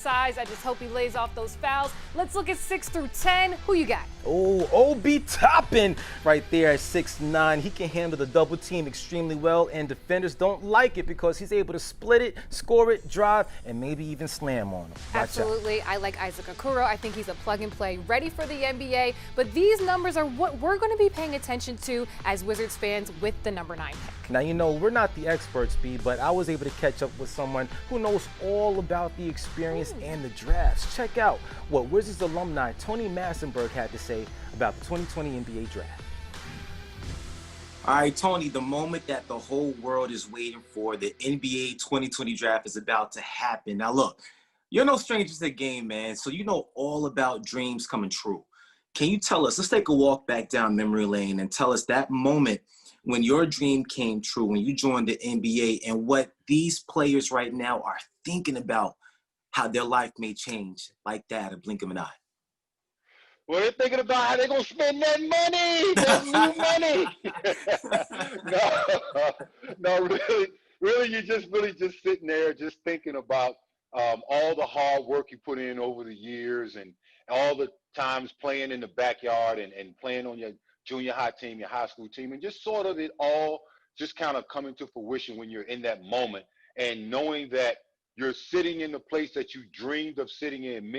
size. I just hope he lays off those fouls. Let's look at 6 through 10. Who you got? Oh, OB Toppin right there at 6'9". He can handle the double team extremely well, and defenders don't like it because he's able to split it, score it, drive, and maybe even slam on them. Absolutely. I like Isaac Okoro. I think he's a plug and play, ready for the NBA. But these numbers are what we're going to be paying attention to as Wizards fans with the number 9 pick. Now, you know, we're not the experts, B, but I was able to catch up with someone who knows all about the experience and the drafts. Check out what Wizards alumni Tony Massenburg had to say about the 2020 NBA draft. All right, Tony, the moment that the whole world is waiting for, the NBA 2020 draft is about to happen. Now, look, you're no stranger to the game, man, so you know all about dreams coming true. Can you tell us, let's take a walk back down memory lane and tell us that moment when your dream came true, when you joined the NBA, and what these players right now are thinking about how their life may change like that, a blink of an eye. Well, they're thinking about how they're going to spend that money, that new money. No, really, you're just sitting there just thinking about all the hard work you put in over the years and all the times playing in the backyard and playing on your junior high team, your high school team, and just sort of it all just kind of coming to fruition when you're in that moment and knowing that you're sitting in the place that you dreamed of sitting in,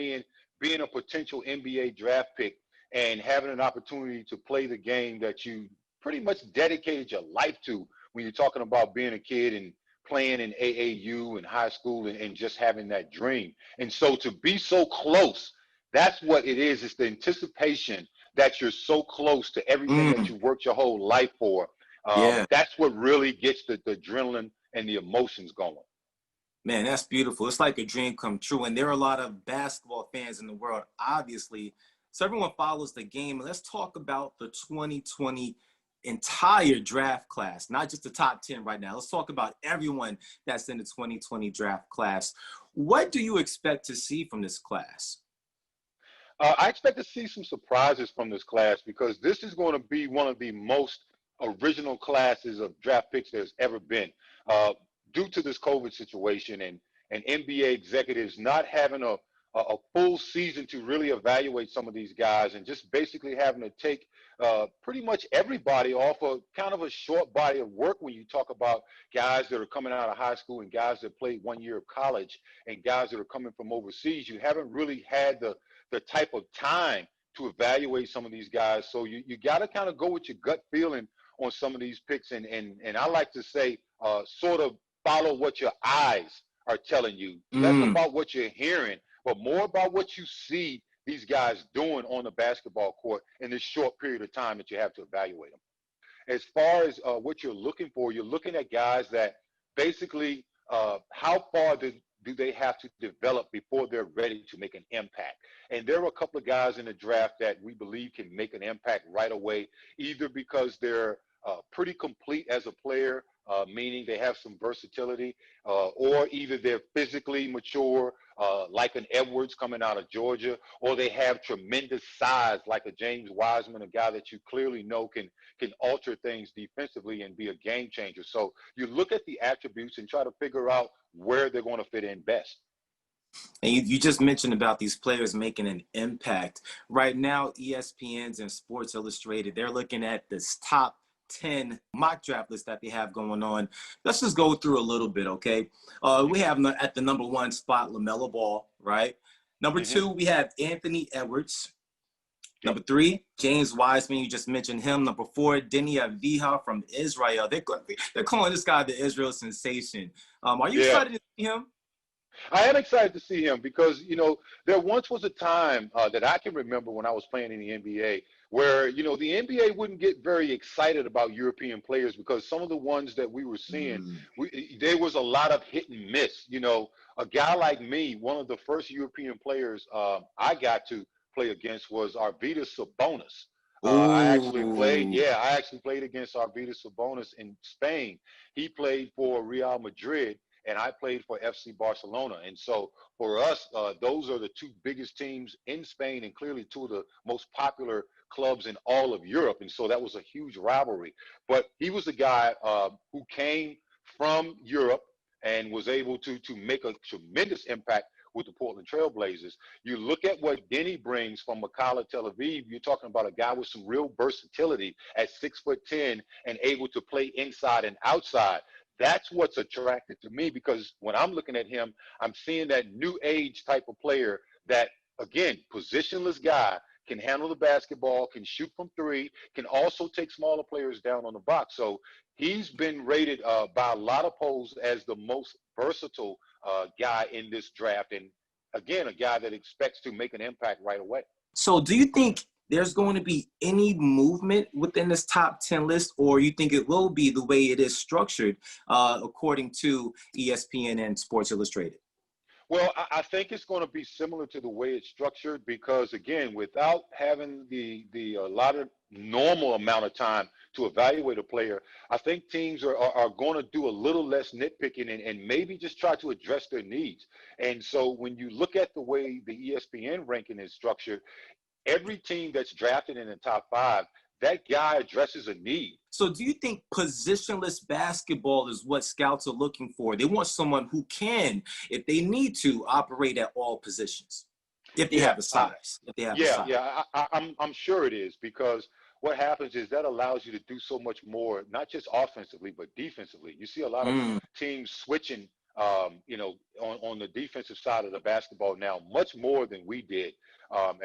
being a potential NBA draft pick and having an opportunity to play the game that you pretty much dedicated your life to when you're talking about being a kid and playing in AAU and high school and just having that dream. And so to be so close, that's what it is. It's the anticipation that you're so close to everything that you worked your whole life for. That's what really gets the adrenaline and the emotions going. Man, that's beautiful. It's like a dream come true. And there are a lot of basketball fans in the world, obviously. So everyone follows the game. And let's talk about the 2020 entire draft class, not just the top 10 right now. Let's talk about everyone that's in the 2020 draft class. What do you expect to see from this class? I expect to see some surprises from this class because this is going to be one of the most original classes of draft picks there's ever been. Due to this COVID situation and NBA executives not having a full season to really evaluate some of these guys and just basically having to take pretty much everybody off of kind of a short body of work when you talk about guys that are coming out of high school and guys that played 1 year of college and guys that are coming from overseas. You haven't really had the type of time to evaluate some of these guys. So you got to kind of go with your gut feeling on some of these picks. And I like to say sort of follow what your eyes are telling you. Less about what you're hearing, but more about what you see these guys doing on the basketball court in this short period of time that you have to evaluate them. As far as what you're looking for, you're looking at guys that basically how far do they have to develop before they're ready to make an impact? And there are a couple of guys in the draft that we believe can make an impact right away, either because they're pretty complete as a player, meaning they have some versatility, or either they're physically mature, like an Edwards coming out of Georgia, or they have tremendous size like a James Wiseman, a guy that you clearly know can alter things defensively and be a game changer. So you look at the attributes and try to figure out where they're going to fit in best. And you just mentioned about these players making an impact. Right now, ESPN's and Sports Illustrated, they're looking at this top 10 mock draft list that they have going on. Let's just go through a little bit, okay? We have at the number 1 spot, LaMelo Ball, right? Number 2, we have Anthony Edwards. Number 3, James Wiseman. You just mentioned him. Number 4, Deni Avdija from Israel. They're calling this guy the Israel sensation. Are you excited to see him? I am excited to see him because, you know, there once was a time that I can remember when I was playing in the NBA where, you know, the NBA wouldn't get very excited about European players because some of the ones that we were seeing, there was a lot of hit and miss. You know, a guy like me, one of the first European players I got to play against was Arvydas Sabonis. I actually played against Arvydas Sabonis in Spain. He played for Real Madrid, and I played for FC Barcelona. And so for us, those are the 2 biggest teams in Spain and clearly 2 of the most popular clubs in all of Europe. And so that was a huge rivalry. But he was a guy who came from Europe and was able to make a tremendous impact with the Portland Trail Blazers. You look at what Denny brings from Maccabi Tel Aviv. You're talking about a guy with some real versatility at 6'10" and able to play inside and outside. That's what's attractive to me, because when I'm looking at him, I'm seeing that new age type of player that, again, positionless guy, can handle the basketball, can shoot from three, can also take smaller players down on the box. So he's been rated by a lot of polls as the most versatile guy in this draft. And again, a guy that expects to make an impact right away. So do you think there's going to be any movement within this top 10 list, or you think it will be the way it is structured according to ESPN and Sports Illustrated? Well, I think it's going to be similar to the way it's structured, because, again, without having the a lot of normal amount of time to evaluate a player, I think teams are going to do a little less nitpicking and maybe just try to address their needs. And so when you look at the way the ESPN ranking is structured, every team that's drafted in the top 5, that guy addresses a need. So do you think positionless basketball is what scouts are looking for? They want someone who can, if they need to, operate at all positions, if they have the size. I'm sure it is, because what happens is that allows you to do so much more, not just offensively, but defensively. You see a lot of teams switching, on the defensive side of the basketball now, much more than we did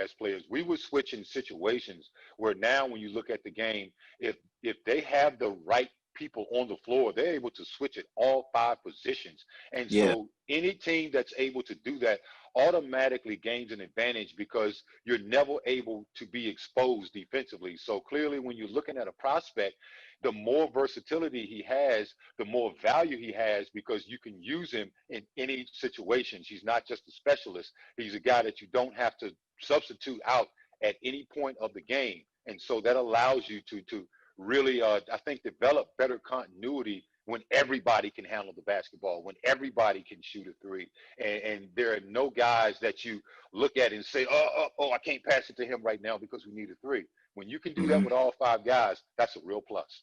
as players. We were switching situations where now when you look at the game, if they have the right people on the floor, they're able to switch at all 5 positions. And so any team that's able to do that automatically gains an advantage, because you're never able to be exposed defensively. So clearly, when you're looking at a prospect, the more versatility he has, the more value he has, because you can use him in any situations. He's not just a specialist. He's a guy that you don't have to substitute out at any point of the game. And so that allows you to really, I think, develop better continuity when everybody can handle the basketball, when everybody can shoot a three. And there are no guys that you look at and say, oh, I can't pass it to him right now because we need a three. When you can do that with all 5 guys, that's a real plus.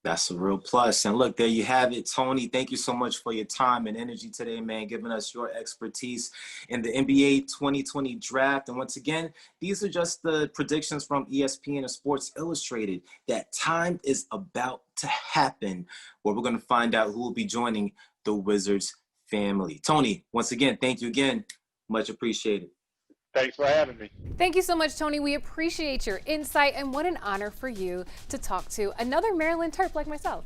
That's a real plus. And look, there you have it, Tony. Thank you so much for your time and energy today, man, giving us your expertise in the NBA 2020 draft. And once again, these are just the predictions from ESPN and Sports Illustrated. That time is about to happen, where we're going to find out who will be joining the Wizards family. Tony, once again, thank you again. Much appreciated. Thanks for having me. Thank you so much, Tony. We appreciate your insight, and what an honor for you to talk to another Maryland Terp like myself.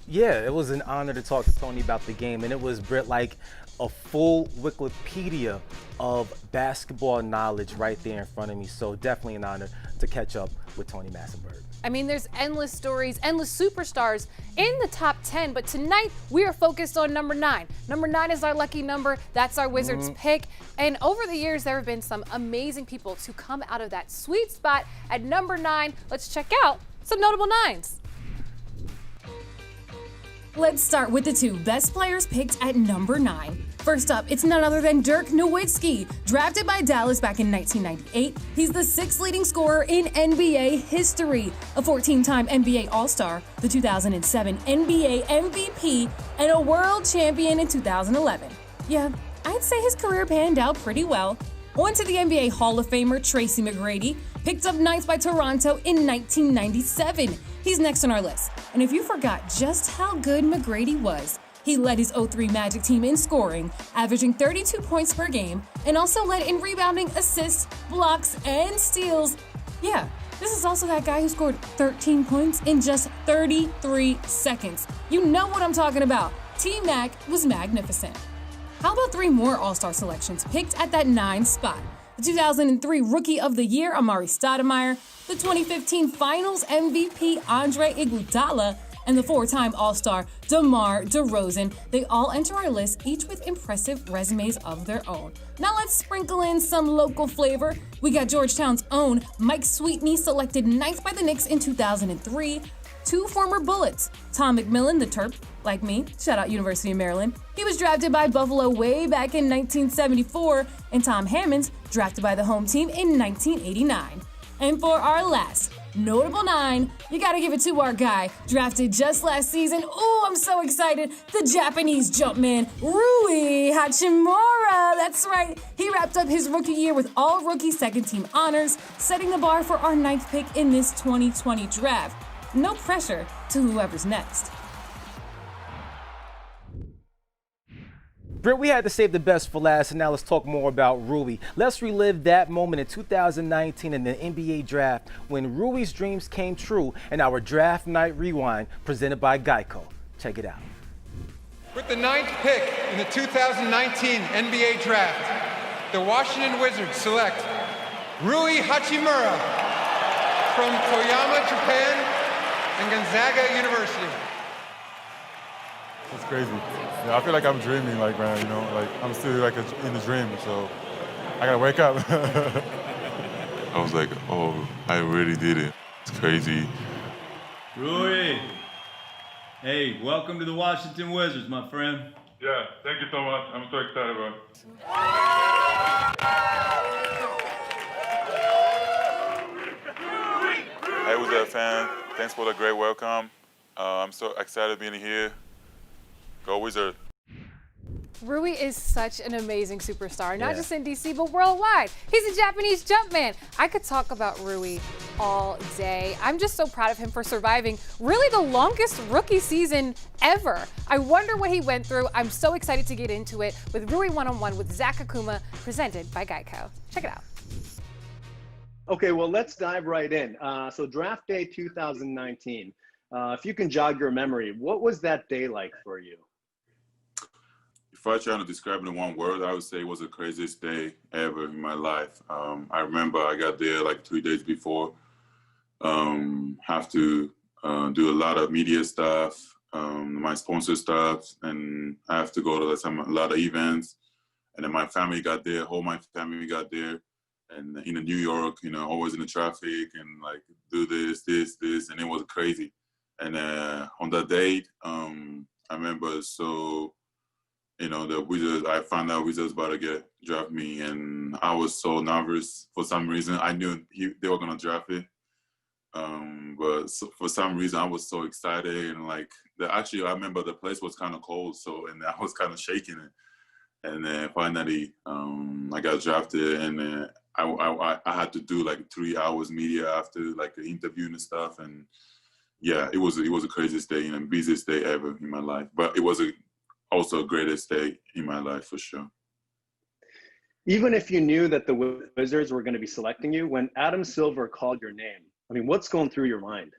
Yeah, it was an honor to talk to Tony about the game, and it was like a full Wikipedia of basketball knowledge right there in front of me. So definitely an honor to catch up with Tony Massenburg. I mean, there's endless stories, endless superstars in the top 10, but tonight we are focused on number 9. Number 9 is our lucky number. That's our Wizards pick. And over the years, there have been some amazing people to come out of that sweet spot at number 9. Let's check out some notable 9s. Let's start with the 2 best players picked at number 9. First up, it's none other than Dirk Nowitzki. Drafted by Dallas back in 1998, he's the 6th leading scorer in NBA history, a 14-time NBA All-Star, the 2007 NBA MVP, and a world champion in 2011. Yeah, I'd say his career panned out pretty well. On to the NBA Hall of Famer Tracy McGrady, picked up 9th by Toronto in 1997. He's next on our list. And if you forgot just how good McGrady was, he led his 03 Magic team in scoring, averaging 32 points per game, and also led in rebounding, assists, blocks, and steals. Yeah, this is also that guy who scored 13 points in just 33 seconds. You know what I'm talking about. T-Mac was magnificent. How about 3 more All-Star selections picked at that 9 spot? The 2003 Rookie of the Year, Amari Stoudemire, the 2015 Finals MVP, Andre Iguodala, and the 4-time All-Star, DeMar DeRozan. They all enter our list, each with impressive resumes of their own. Now let's sprinkle in some local flavor. We got Georgetown's own Mike Sweetney, selected 9th by the Knicks in 2003. 2 former Bullets, Tom McMillan, the Terp, like me, shout out University of Maryland. He was drafted by Buffalo way back in 1974, and Tom Hammonds, drafted by the home team in 1989. And for our last, Notable 9, you gotta give it to our guy, drafted just last season. Ooh, I'm so excited. The Japanese jumpman, Rui Hachimura. That's right. He wrapped up his rookie year with all-rookie second-team honors, setting the bar for our 9th pick in this 2020 draft. No pressure to whoever's next. Britt, we had to save the best for last, and now let's talk more about Rui. Let's relive that moment in 2019 in the NBA draft when Rui's dreams came true in our Draft Night Rewind presented by Geico. Check it out. With the 9th pick in the 2019 NBA draft, the Washington Wizards select Rui Hachimura from Toyama, Japan, and Gonzaga University. It's crazy. Yeah, I feel like I'm dreaming, like, man, you know, like I'm still like in the dream, so I gotta wake up. I was like, oh, I really did it. It's crazy. Rui, hey, welcome to the Washington Wizards, my friend. Yeah, thank you so much. I'm so excited, bro. Hey, what's up, fan? Thanks for the great welcome. I'm so excited being here. Go Wizards. Rui is such an amazing superstar, not just in D.C., but worldwide. He's a Japanese jumpman. I could talk about Rui all day. I'm just so proud of him for surviving really the longest rookie season ever. I wonder what he went through. I'm so excited to get into it with Rui One-on-One with Zach Akuma, presented by Geico. Check it out. Okay, well, let's dive right in. So draft day 2019, if you can jog your memory, what was that day like for you? If I try to describe it in one word, I would say it was the craziest day ever in my life. I remember I got there like 3 days before. Have to do a lot of media stuff, my sponsor stuff, and I have to go to a lot of events. And then my family got there, whole my family got there. And in New York, you know, always in the traffic and like do this, and it was crazy. And on that date, I remember, so, you know, the Wizards, I found out Wizards about to draft me, and I was so nervous for some reason. I knew they were gonna draft it, but for some reason I was so excited, and like actually I remember the place was kind of cold, so and I was kind of shaking it, and then finally I got drafted, and then I had to do like 3 hours media after like the interview and stuff, and yeah, it was the craziest day, you know, busiest day ever in my life, but it was also the greatest day in my life for sure. Even if you knew that the Wizards were going to be selecting you, when Adam Silver called your name, I mean, what's going through your mind?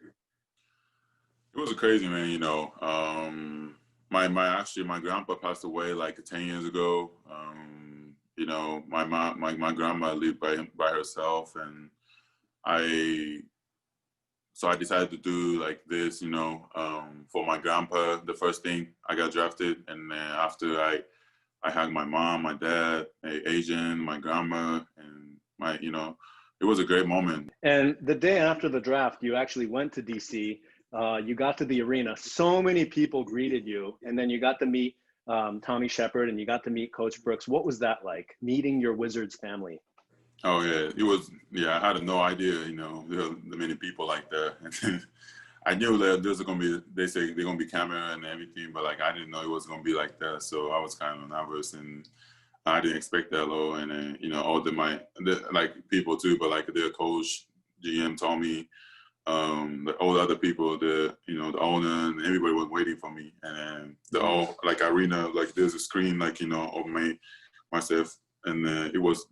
It was crazy, man. You know, my grandpa passed away like 10 years ago. You know, my grandma lived by herself, and so I decided to do like this, you know, for my grandpa. The first thing I got drafted, and then after I had my mom, my dad, Asian, my grandma, and you know, it was a great moment. And the day after the draft, you actually went to DC. You got to the arena. So many people greeted you, and then you got to meet Tommy Shepard, and you got to meet Coach Brooks. What was that like, meeting your Wizards family? Oh yeah, it was. Yeah, I had no idea. You know, there were many people like that. I knew that there's gonna be. They say they're gonna be camera and everything, but like I didn't know it was gonna be like that. So I was kind of nervous, and I didn't expect that low. And then you know, all like people too, but like their coach, GM, told me, all the other people, the owner, and everybody was waiting for me. And the whole like arena, like there's a screen, like you know, of myself. And it was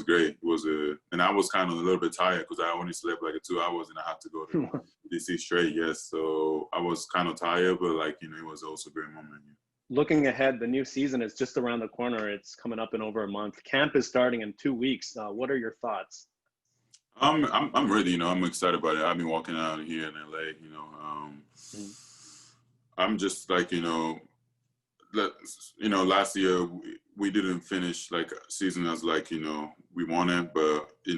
great. It was and I was kind of a little bit tired because I only slept like 2 hours and I had to go to DC straight. Yes, so I was kind of tired, but like you know, it was also a great moment. Looking ahead, the new season is just around the corner. It's coming up in over a month. Camp is starting in 2 weeks. What are your thoughts? I'm ready. You know, I'm excited about it. I've been walking out here in LA. You know, I'm just like last year we didn't finish like season as like we wanted, but it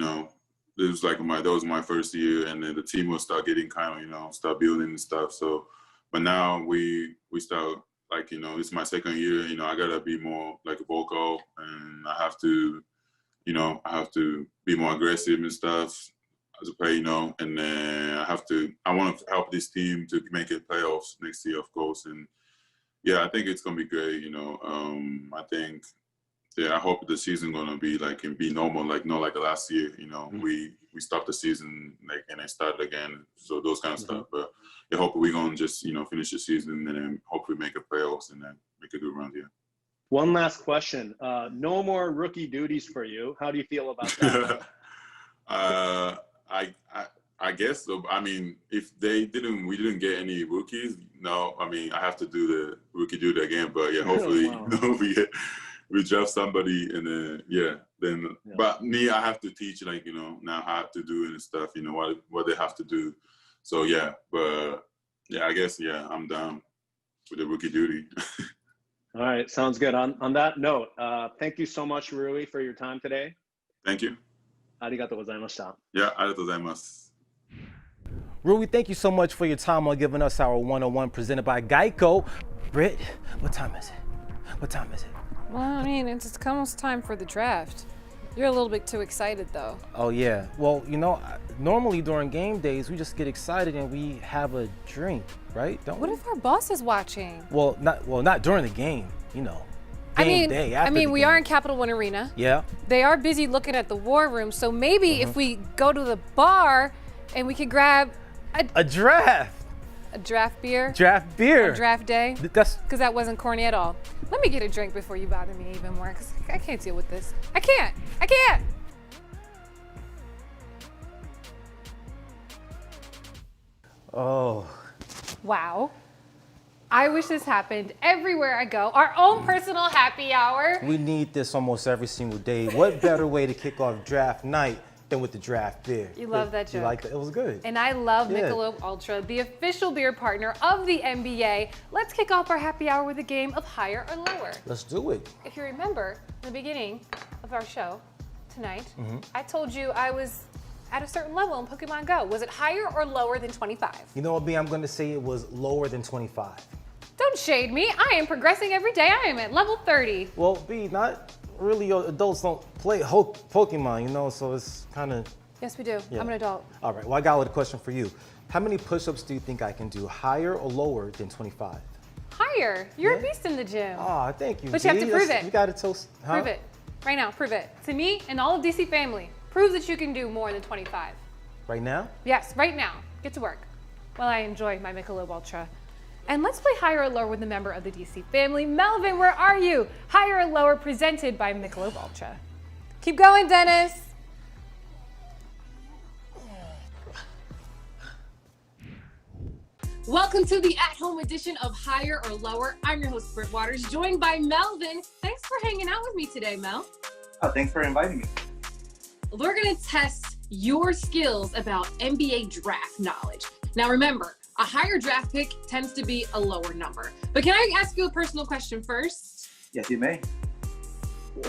was like that was my first year, and then the team will start getting kind of start building and stuff. So, but now we start like it's my second year. I gotta be more like vocal, and I have to be more aggressive and stuff. as a player, you know, and then I want to help this team to make it playoffs next year, of course. And yeah, I think it's going to be great, you know. I think, I hope the season going to be like, and be normal, like, not like last year, you know, we stopped the season, like, and then started again. So those kind of stuff. But I hope we're going to just, you know, finish the season and then hopefully make a playoffs and then make a good run here. One last question. No more rookie duties for you. How do you feel about that? I guess so. I mean, if we didn't get any rookies, no. I mean, I have to do the rookie duty again. But yeah, hopefully, you know, we draft somebody, and then But me, I have to teach, like, you know, now how to do it and stuff. You know what they have to do. So yeah, but yeah, I guess I'm down with the rookie duty. All right, sounds good. On that note, thank you so much, Rui, for your time today. Thank you. ありがとうございました。 Yeah, ありがとうございます。 Rui, thank you so much for your time on giving us our 101 presented by Geico. Britt, what time is it? What time is it? Well, I mean, it's almost time for the draft. You're a little bit too excited, though. Oh, yeah. Well, you know, normally during game days, we just get excited and we have a drink, right? Don't we? What if our boss is watching? Well, not during the game, you know. Game day, after the we game. are in Capital One Arena. Yeah. They are busy looking at the war room, so maybe if we go to the bar and we could grab a draft. A draft beer. Draft beer. On draft day. That's because that wasn't corny at all. Let me get a drink before you bother me even more, because I can't deal with this. I can't. Oh. Wow. I wish this happened everywhere I go. Our own personal happy hour. We need this almost every single day. What better way to kick off draft night than with the draft beer? You love that joke. You like that? It was good. And I love Michelob Ultra, the official beer partner of the NBA. Let's kick off our happy hour with a game of higher or lower. Let's do it. If you remember, in the beginning of our show tonight, I told you I was at a certain level in Pokemon Go. Was it higher or lower than 25? You know what, B? I'm going to say it was lower than 25. Don't shade me. I am progressing every day. I am at level 30. Well, B, not really adults don't play Pokemon, you know, so it's kind of... Yes, we do. Yeah. I'm an adult. All right. Well, I got a question for you. How many push-ups do you think I can do, higher or lower than 25? Higher. You're a beast in the gym. Oh, thank you, But you have to prove it. You got to toast. Huh? Prove it. Right now, prove it. To me and all of DC family, prove that you can do more than 25. Right now? Yes, right now. Get to work. While I enjoy my Michelob Ultra. And let's play higher or lower with a member of the DC family. Melvin, where are you? Higher or lower presented by Michelob Ultra. Keep going, Dennis. Welcome to the at-home edition of Higher or Lower. I'm your host, Britt Waters, joined by Melvin. Thanks for hanging out with me today, Mel. Oh, thanks for inviting me. We're going to test your skills about NBA draft knowledge. Now remember, a higher draft pick tends to be a lower number. But can I ask you a personal question first? Yes, you may.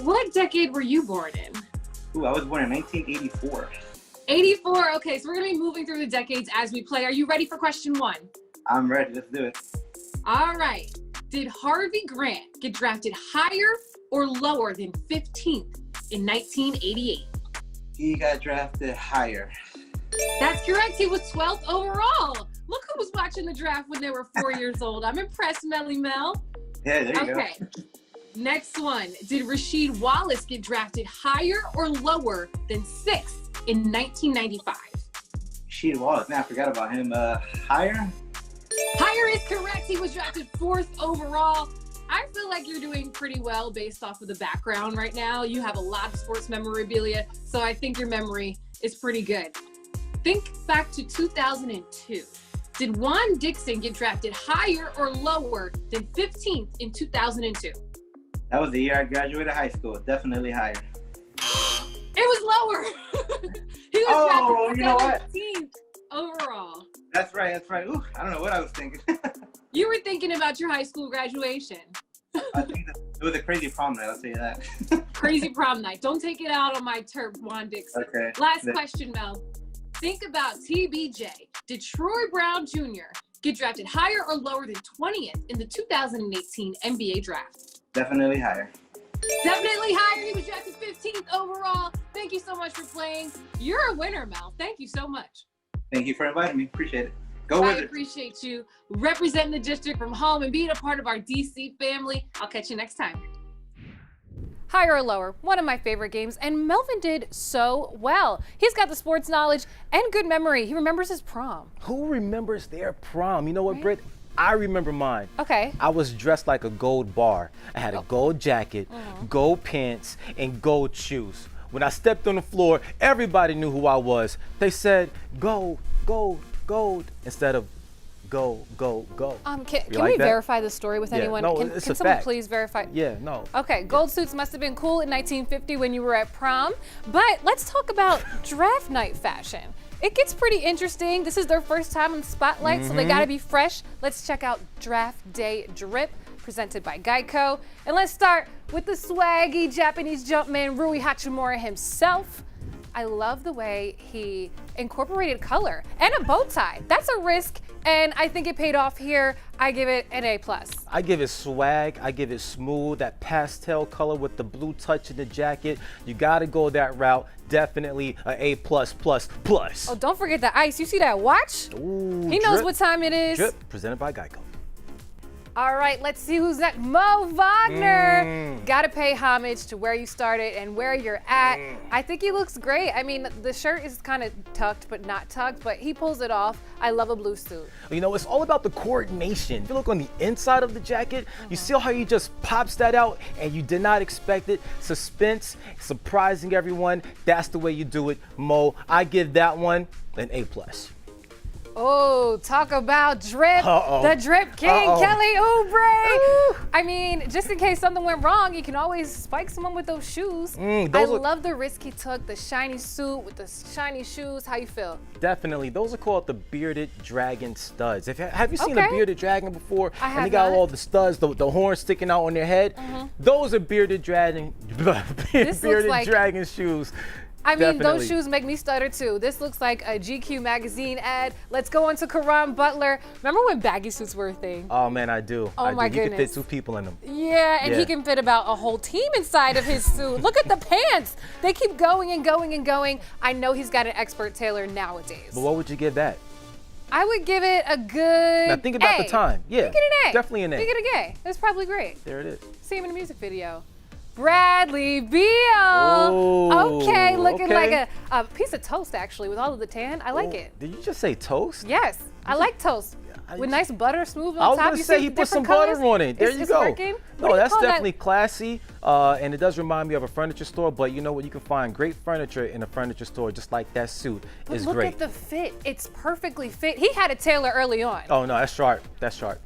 What decade were you born in? Ooh, I was born in 1984. 84, okay, so we're gonna be moving through the decades as we play. Are you ready for question one? I'm ready, let's do it. All right, did Harvey Grant get drafted higher or lower than 15th in 1988? He got drafted higher. That's correct, he was 12th overall. Look who was watching the draft when they were 4 years old. I'm impressed, Melly Mel. Yeah, there you go. Okay, next one. Did Rasheed Wallace get drafted higher or lower than 6th in 1995? Rasheed Wallace, man, I forgot about him. Higher? Higher is correct. He was drafted 4th overall. I feel like you're doing pretty well based off of the background right now. You have a lot of sports memorabilia, so I think your memory is pretty good. Think back to 2002. Did Juan Dixon get drafted higher or lower than 15th in 2002? That was the year I graduated high school. Definitely higher. It was lower. He was drafted 17th overall. That's right. Ooh, I don't know what I was thinking. You were thinking about your high school graduation. I think it was a crazy prom night, I'll tell you that. Crazy prom night. Don't take it out on my turf, Juan Dixon. Okay. Last question, Mel. Think about TBJ. Did Troy Brown Jr. get drafted higher or lower than 20th in the 2018 NBA draft? Definitely higher. Definitely higher. He was drafted 15th overall. Thank thank you so much for playing. You're a winner, Mel. Thank you so much. Thank you for inviting me. Appreciate it. Go I with it. appreciate you representing the district from home and being a part of our DC family. I'll catch you next time. Higher or lower, one of my favorite games, and Melvin did so well. He's got the sports knowledge and good memory. He remembers his prom. Who remembers their prom? You know what, Britt? I remember mine. Okay. I was dressed like a gold bar. I had a gold jacket, gold pants, and gold shoes. When I stepped on the floor, everybody knew who I was. They said, gold, gold, gold, instead of go, go, go. Can like we that? verify the story with anyone? No, can it's a someone fact. please verify? Yeah, no. Okay, gold suits must have been cool in 1950 when you were at prom. But let's talk about draft night fashion. It gets pretty interesting. This is their first time in the spotlight, so they gotta be fresh. Let's check out Draft Day Drip, presented by Geico. And let's start with the swaggy Japanese jumpman, Rui Hachimura himself. I love the way he incorporated color and a bow tie. That's a risk, and I think it paid off here. I give it an A+. I give it swag, I give it smooth, that pastel color with the blue touch in the jacket. You gotta go that route. Definitely an A+++. Oh, don't forget the ice. You see that watch? Ooh, He knows Drip. what time it is. Drip, presented by Geico. All right, let's see who's next. Mo Wagner. Gotta pay homage to where you started and where you're at. I think he looks great. I mean, the shirt is kind of tucked, but not tucked, but he pulls it off. I love a blue suit. You know, it's all about the coordination. If you look on the inside of the jacket, you see how he just pops that out and you did not expect it. Suspense, surprising everyone. That's the way you do it, Mo. I give that one an A+. Oh, talk about drip. The drip king, Kelly Oubre. I mean, just in case something went wrong, you can always spike someone with those shoes. I love the risk he took, the shiny suit with the shiny shoes. How you feel? Definitely. Those are called the bearded dragon studs. Have you seen a bearded dragon before? I have And they got not. all the studs, the horns sticking out on their head. Those are bearded dragon, dragon shoes. I mean, Definitely. those shoes make me stutter too. This looks like a GQ magazine ad. Let's go on to Karan Butler. Remember when baggy suits were a thing? Oh man, I do. Oh my You can goodness. fit 2 people in them. Yeah, and he can fit about a whole team inside of his suit. Look at the pants. They keep going and going and going. I know he's got an expert tailor nowadays. But what would you give that? I would give it a good Now think about A. the time. Yeah, Think it an A. definitely an A. Think it a A. That's probably great. There it is. See him in a music video. Bradley Beal. Oh, okay, looking okay. like a piece of toast actually with all of the tan. I like it. Did you just say toast? Yes, I like toast. With nice butter smooth on I was top. gonna You say see he the put some different butter colors? on it. There you It's go. working. What No, do you that's call that? definitely classy, and it does remind me of a furniture store. But you know what? You can find great furniture in a furniture store, just like that suit But is look great. at the fit. It's perfectly fit. He had a tailor early on. Oh no, that's sharp. That's sharp.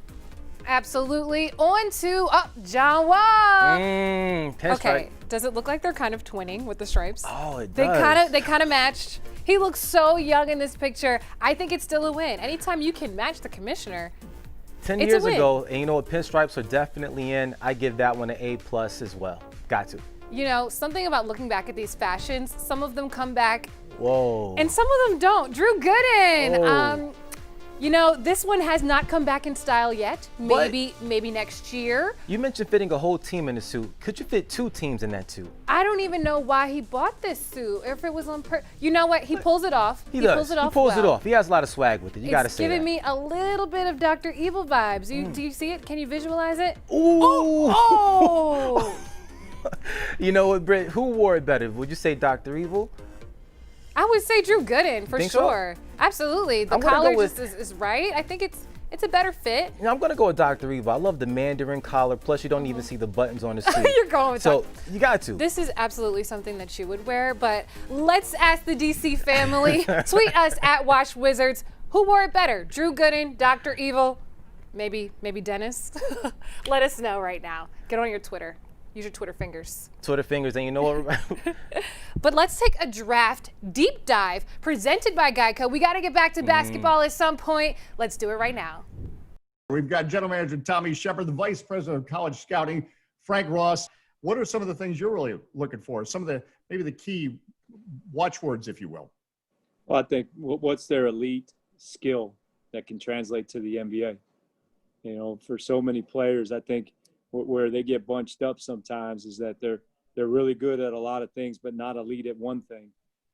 Absolutely. On to John Wall. Okay. Does it look like they're kind of twinning with the stripes? Oh, it They does. kind of matched. He looks so young in this picture. I think it's still a win. Anytime you can match the commissioner, 10 it's years a win. ago, and you know what? Pinstripes are definitely in. I give that one an A+ as well. Got to. You know, something about looking back at these fashions, some of them come back Whoa. and some of them don't. Drew Gooden. Oh. You know, this one has not come back in style yet. Maybe next year. You mentioned fitting a whole team in the suit. Could you fit 2 teams in that suit? I don't even know why he bought this suit. If it was on You know what? He pulls it off. He does. Pulls it off. He pulls it well. off. He has a lot of swag with it. You gotta It's say giving that. me a little bit of Dr. Evil vibes. Do you see it? Can you visualize it? Ooh. Oh! You know what, Britt? Who wore it better? Would you say Dr. Evil? I would say Drew Gooden for think so? sure. Absolutely. The I'm gonna go collar with- just is right. I think it's a better fit. You know, I'm gonna go with Dr. Evil. I love the Mandarin collar. Plus, you don't even see the buttons on the suit. You're going with So you got to. This is absolutely something that she would wear, but let's ask the DC family. Tweet us at Wash Wizards. Who wore it better? Drew Gooden, Dr. Evil, maybe Dennis? Let us know right now. Get on your Twitter. Use your Twitter fingers. Twitter fingers, and you know what? But let's take a draft deep dive presented by Geico. We got to get back to basketball at some point. Let's do it right now. We've got General Manager Tommy Shepard, the Vice President of College Scouting, Frank Ross. What are some of the things you're really looking for? Some of maybe the key watchwords, if you will. Well, I think what's their elite skill that can translate to the NBA? You know, for so many players, I think where they get bunched up sometimes is that they're they're really good at a lot of things, but not elite at one thing.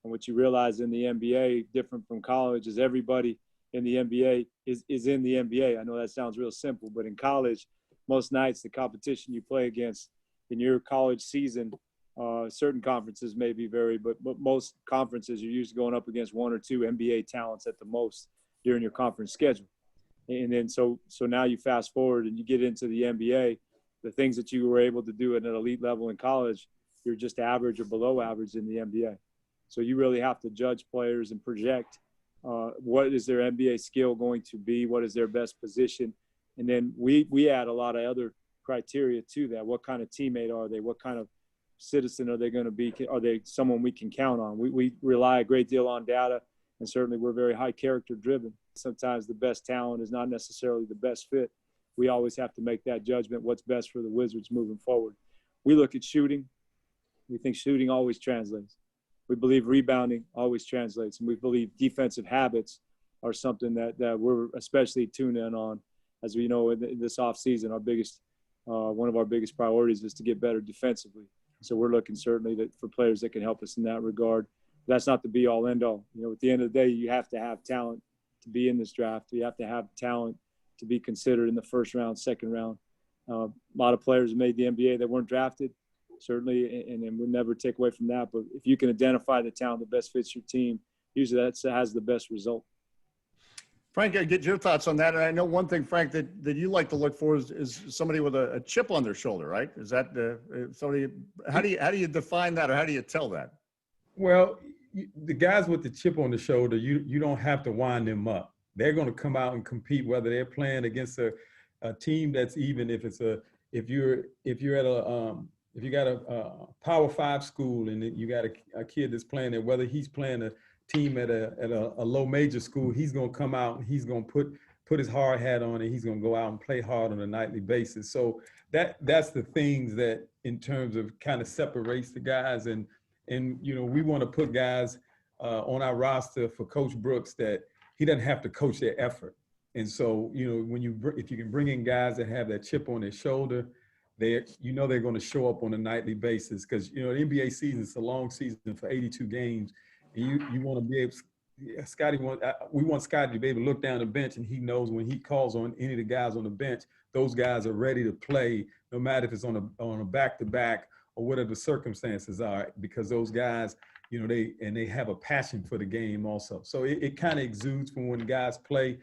And what you realize in the NBA, different from college, is everybody in the NBA is in the NBA. I know that sounds real simple, but in college, most nights the competition you play against in your college season, certain conferences may be varied, but most conferences you're usually going up against one or two NBA talents at the most during your conference schedule. And then so now you fast forward and you get into the NBA, the things that you were able to do at an elite level in college, you're just average or below average in the NBA. So you really have to judge players and project what is their NBA skill going to be, what is their best position. And then we add a lot of other criteria to that. What kind of teammate are they? What kind of citizen are they going to be? Are they someone we can count on? We rely a great deal on data, and certainly we're very high character driven. Sometimes the best talent is not necessarily the best fit. We always have to make that judgment, what's best for the Wizards moving forward. We look at shooting. We think shooting always translates. We believe rebounding always translates, and we believe defensive habits are something that we're especially tuned in on. As we know, in this offseason, one of our biggest priorities is to get better defensively. So we're looking certainly for players that can help us in that regard. That's not the be-all, end-all. At the end of the day, you have to have talent to be in this draft. You have to have talent to be considered in the first round, second round. A lot of players made the NBA that weren't drafted, certainly, and we'll never take away from that. But if you can identify the talent that best fits your team, usually that has the best result. Frank, I get your thoughts on that. And I know one thing, Frank, that you like to look for is somebody with a chip on their shoulder, right? Is that somebody? How do you define that, or how do you tell that? Well, the guys with the chip on the shoulder, you don't have to wind them up. They're going to come out and compete, whether they're playing against a team that's even if you got a Power 5 school and you got a kid that's playing there, whether he's playing a team at a low major school, he's going to come out and he's going to put his hard hat on and he's going to go out and play hard on a nightly basis. So that's the things that in terms of kind of separates the guys. And we want to put guys on our roster for Coach Brooks that he doesn't have to coach their effort. And so, if you can bring in guys that have that chip on their shoulder, they're going to show up on a nightly basis, because the NBA season is a long season for 82 games, and you want to be able. We want Scotty to be able to look down the bench, and he knows when he calls on any of the guys on the bench, those guys are ready to play, no matter if it's on a back-to-back or whatever the circumstances are, because those guys, they have a passion for the game also. So it kind of exudes from when guys play.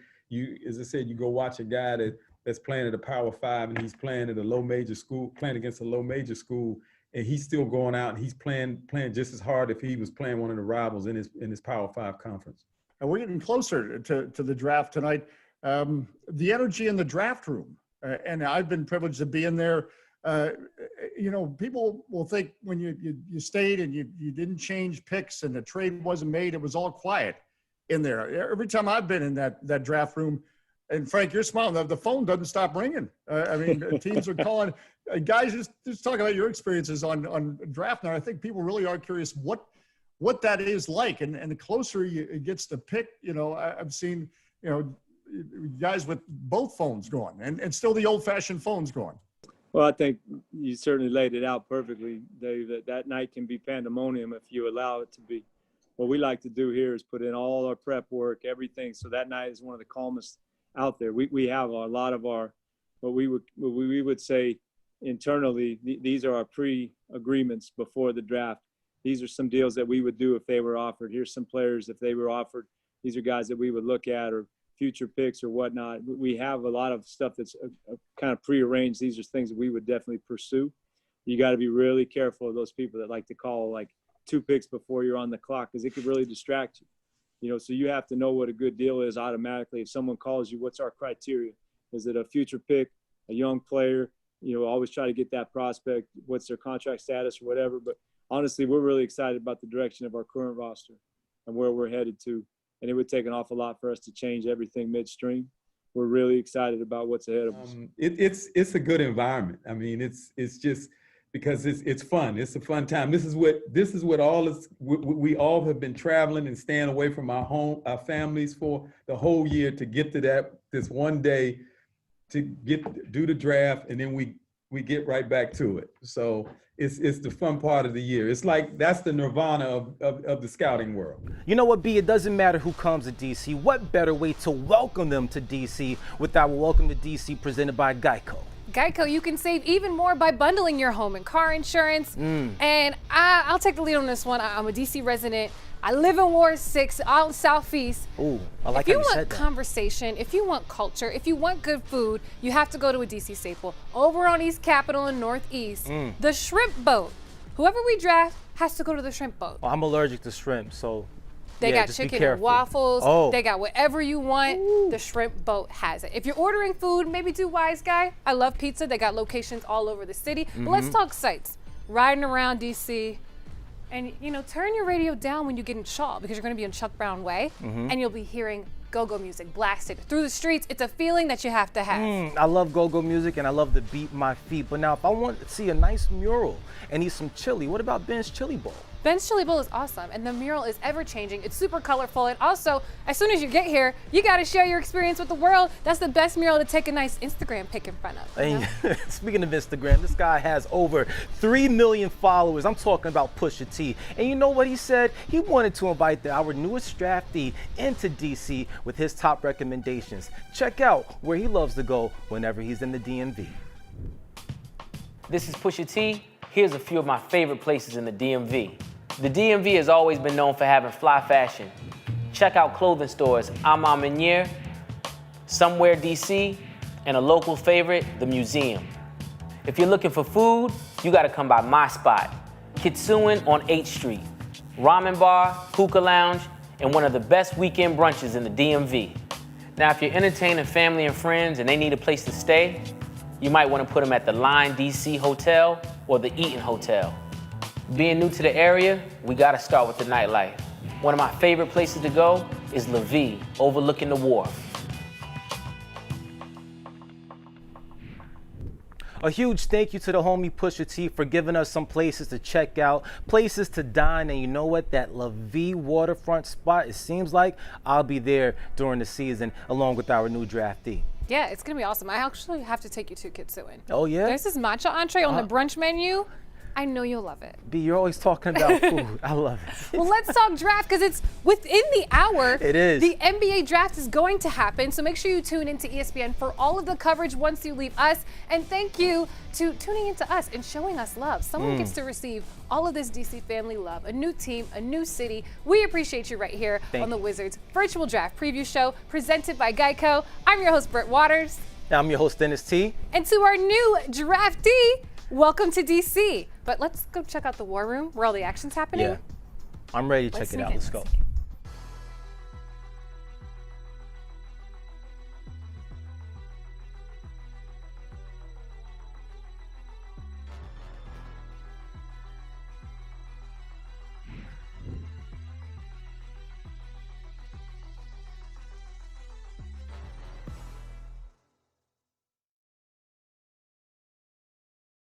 As I said, you go watch a guy that's playing at a Power 5 and he's playing at a low major school, playing against a low major school, and he's still going out and he's playing just as hard if he was playing one of the rivals in his Power 5 conference. And we're getting closer to the draft tonight. The energy in the draft room, and I've been privileged to be in there. People will think when you stayed and you didn't change picks and the trade wasn't made, it was all quiet in there. Every time I've been in that draft room, and Frank, you're smiling, the phone doesn't stop ringing. Teams are calling. Guys, just talk about your experiences on draft night. I think people really are curious what that is like. And the closer it gets to pick, I've seen, guys with both phones going and still the old-fashioned phones going. Well, I think you certainly laid it out perfectly, Dave, that night can be pandemonium if you allow it to be. What we like to do here is put in all our prep work, everything. So that night is one of the calmest out there. We have a lot of our, what we would say internally, these are our pre-agreements before the draft. These are some deals that we would do if they were offered. Here's some players if they were offered. These are guys that we would look at, or future picks or whatnot. We have a lot of stuff that's kind of prearranged. These are things that we would definitely pursue. You got to be really careful of those people that like to call like 2 picks before you're on the clock, because it could really distract you. So you have to know what a good deal is automatically. If someone calls you, what's our criteria? Is it a future pick, a young player? Always try to get that prospect. What's their contract status or whatever. But honestly, we're really excited about the direction of our current roster and where we're headed to. And it would take an awful lot for us to change everything midstream. We're really excited about what's ahead of us. It's a good environment. It's just because it's fun. It's a fun time. This is what all is. We all have been traveling and staying away from our families for the whole year to get to this one day to do the draft, and then we we get right back to it. So it's the fun part of the year. It's like that's the nirvana of the scouting world. You know what, B? It doesn't matter who comes to DC. What better way to welcome them to DC with our Welcome to DC presented by Geico. Geico, you can save even more by bundling your home and car insurance. And I'll take the lead on this one. I'm a DC resident. I live in Ward 6 out in Southeast. Ooh, I like if you how you said want that. conversation, if you want culture, if you want good food, you have to go to a DC staple. Over on East Capitol and Northeast, the shrimp boat. Whoever we draft has to go to the shrimp boat. Well, I'm allergic to shrimp, so They yeah, got just be chicken and careful. waffles. Oh. They got whatever you want. The shrimp boat has it. If you're ordering food, maybe do Wise Guy. I love pizza. They got locations all over the city. But let's talk sights. Riding around DC. And, you know, turn your radio down when you get in Shaw because you're going to be in Chuck Brown Way and you'll be hearing go-go music blasted through the streets. It's a feeling that you have to have. I love go-go music and I love to beat my feet. But now if I want to see a nice mural and eat some chili, what about Ben's Chili Bowl? Ben's Chili Bowl is awesome, and the mural is ever-changing. It's super colorful, and also, as soon as you get here, you got to share your experience with the world. That's the best mural to take a nice Instagram pic in front of. You know? And speaking of Instagram, this guy has over 3 million followers. I'm talking about Pusha T. And you know what he said? He wanted to invite our newest draftee into DC with his top recommendations. Check out where he loves to go whenever he's in the DMV. This is Pusha T. Here's a few of my favorite places in the DMV. The DMV has always been known for having fly fashion. Check out clothing stores Ama Meniere, Somewhere DC, and a local favorite, the museum. If you're looking for food, you gotta come by my spot, Kitsuin on 8th Street. Ramen bar, hookah lounge, and one of the best weekend brunches in the DMV. Now, if you're entertaining family and friends and they need a place to stay, you might wanna put them at the Line DC Hotel or the Eaton Hotel. Being new to the area, we gotta start with the nightlife. One of my favorite places to go is La Vie, overlooking the wharf. A huge thank you to the homie Pusha T for giving us some places to check out, places to dine, and you know what? That La Vie waterfront spot, it seems like I'll be there during the season along with our new draftee. Yeah, it's gonna be awesome. I actually have to take you to Kitsuin. Oh yeah? There's this matcha entree on the brunch menu. I know you'll love it. B, you're always talking about food. I love it. Well, let's talk draft because it's within the hour. It is. The NBA draft is going to happen, so make sure you tune into ESPN for all of the coverage once you leave us. And thank you to tuning into us and showing us love. Someone gets to receive all of this DC family love, a new team, a new city. We appreciate you right here on the Wizards Virtual Draft Preview Show presented by Geico. I'm your host, Britt Waters. I'm your host, Dennis T. And to our new draftee, welcome to DC. But let's go check out the war room where all the action's happening. Yeah, I'm ready to check it out. Let's go.